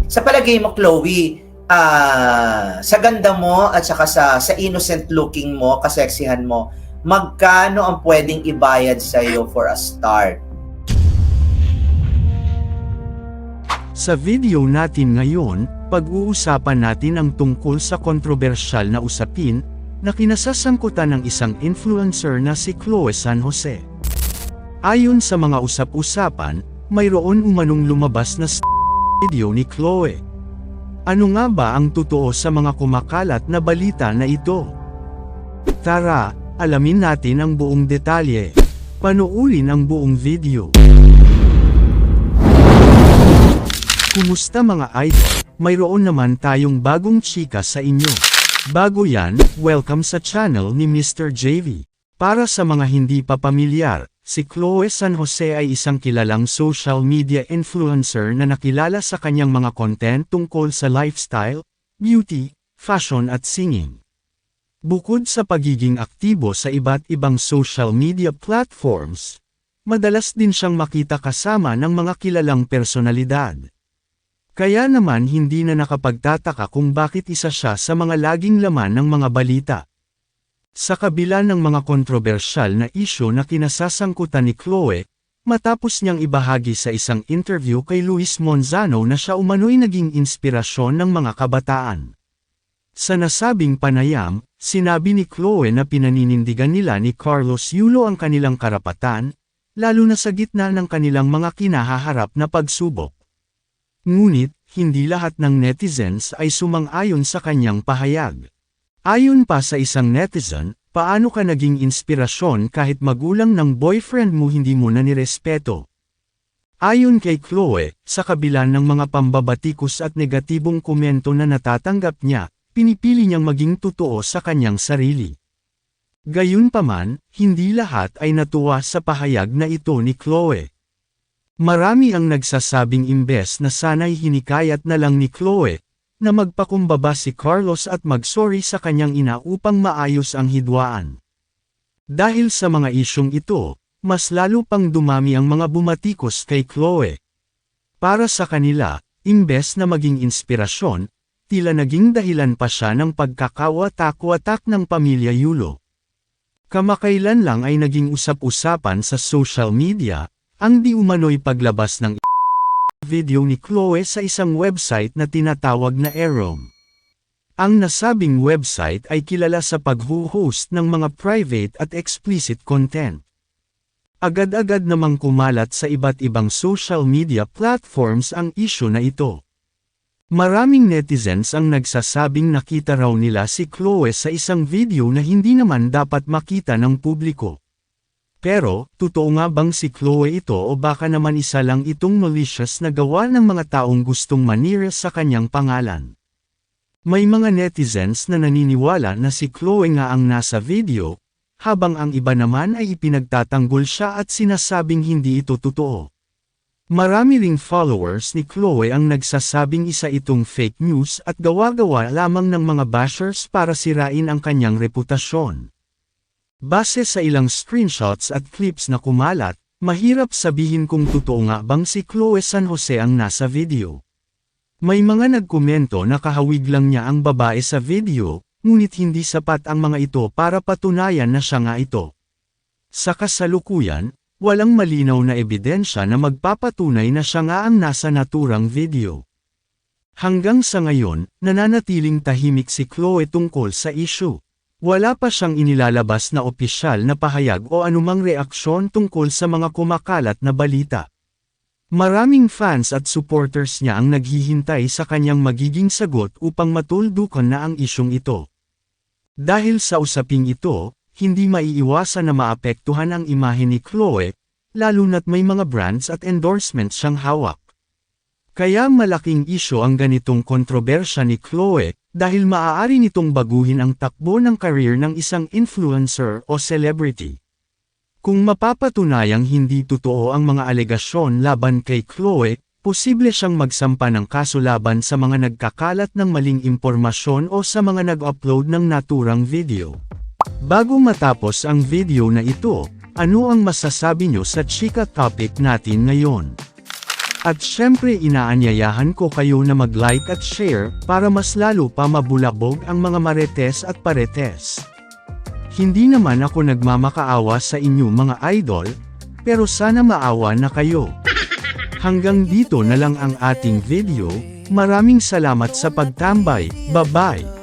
Sa palagay mo, Chloe, sa ganda mo at saka sa innocent looking mo, kaseksihan mo, magkano ang pwedeng ibayad sa'yo for a start? Sa video natin ngayon, pag-uusapan natin ang tungkol sa kontrobersyal na usapin na kinasasangkutan ng isang influencer na si Chloe San Jose. Ayon sa mga usap-usapan, mayroon umanong lumabas na video ni Chloe. Ano nga ba ang totoo sa mga kumakalat na balita na ito? Tara, alamin natin ang buong detalye. Panoorin ang buong video. Kumusta mga idol? Mayroon naman tayong bagong chika sa inyo. Bago yan, welcome sa channel ni Mr. JV. Para sa mga hindi pa pamilyar, si Chloe San Jose ay isang kilalang social media influencer na nakilala sa kanyang mga content tungkol sa lifestyle, beauty, fashion at singing. Bukod sa pagiging aktibo sa iba't ibang social media platforms, madalas din siyang makita kasama ng mga kilalang personalidad. Kaya naman hindi na nakapagtataka kung bakit isa siya sa mga laging laman ng mga balita. Sa kabila ng mga kontrobersyal na isyu na kinasasangkutan ni Chloe, matapos niyang ibahagi sa isang interview kay Luis Monzano na siya umano'y naging inspirasyon ng mga kabataan. Sa nasabing panayam, sinabi ni Chloe na pinaninindigan nila ni Carlos Yulo ang kanilang karapatan, lalo na sa gitna ng kanilang mga kinahaharap na pagsubok. Ngunit, hindi lahat ng netizens ay sumang-ayon sa kanyang pahayag. Ayon pa sa isang netizen, paano ka naging inspirasyon kahit magulang ng boyfriend mo hindi mo na nirespeto? Ayon kay Chloe, sa kabila ng mga pambabatikos at negatibong komento na natatanggap niya, pinipili niyang maging totoo sa kanyang sarili. Gayunpaman, hindi lahat ay natuwa sa pahayag na ito ni Chloe. Marami ang nagsasabing imbes na sana'y hinikayat na lang ni Chloe, na magpakumbaba si Carlos at mag-sorry sa kanyang ina upang maayos ang hidwaan. Dahil sa mga isyong ito, mas lalo pang dumami ang mga bumatikos kay Chloe. Para sa kanila, imbes na maging inspirasyon, tila naging dahilan pa siya ng pagkakawatak-watak ng pamilya Yulo. Kamakailan lang ay naging usap-usapan sa social media, ang di umano'y paglabas ng video ni Chloe sa isang website na tinatawag na Aerom. Ang nasabing website ay kilala sa pag-host ng mga private at explicit content. Agad-agad namang kumalat sa iba't ibang social media platforms ang issue na ito. Maraming netizens ang nagsasabing nakita raw nila si Chloe sa isang video na hindi naman dapat makita ng publiko. Pero, totoo nga bang si Chloe ito o baka naman isa lang itong malicious na gawa ng mga taong gustong manira sa kanyang pangalan? May mga netizens na naniniwala na si Chloe nga ang nasa video, habang ang iba naman ay ipinagtatanggol siya at sinasabing hindi ito totoo. Marami ring followers ni Chloe ang nagsasabing isa itong fake news at gawa-gawa lamang ng mga bashers para sirain ang kanyang reputasyon. Base sa ilang screenshots at clips na kumalat, mahirap sabihin kung totoo nga bang si Chloe San Jose ang nasa video. May mga nagkomento na kahawig lang niya ang babae sa video, ngunit hindi sapat ang mga ito para patunayan na siya nga ito. Sa kasalukuyan, walang malinaw na ebidensya na magpapatunay na siya nga ang nasa naturang video. Hanggang sa ngayon, nananatiling tahimik si Chloe tungkol sa issue. Wala pa siyang inilalabas na opisyal na pahayag o anumang reaksyon tungkol sa mga kumakalat na balita. Maraming fans at supporters niya ang naghihintay sa kanyang magiging sagot upang matuldukan na ang isyong ito. Dahil sa usaping ito, hindi maiiwasan na maapektuhan ang imahe ni Chloe, lalo na't may mga brands at endorsements siyang hawak. Kaya malaking isyu ang ganitong kontrobersya ni Chloe, dahil maaari nitong baguhin ang takbo ng career ng isang influencer o celebrity. Kung mapapatunayang hindi totoo ang mga alegasyon laban kay Chloe, posible siyang magsampa ng kaso laban sa mga nagkakalat ng maling impormasyon o sa mga nag-upload ng naturang video. Bago matapos ang video na ito, ano ang masasabi nyo sa chika topic natin ngayon? At syempre inaanyayahan ko kayo na mag-like at share, para mas lalo pa mabulabog ang mga marites at paretes. Hindi naman ako nagmamakaawa sa inyo mga idol, pero sana maawa na kayo. Hanggang dito na lang ang ating video, maraming salamat sa pagtambay, bye-bye!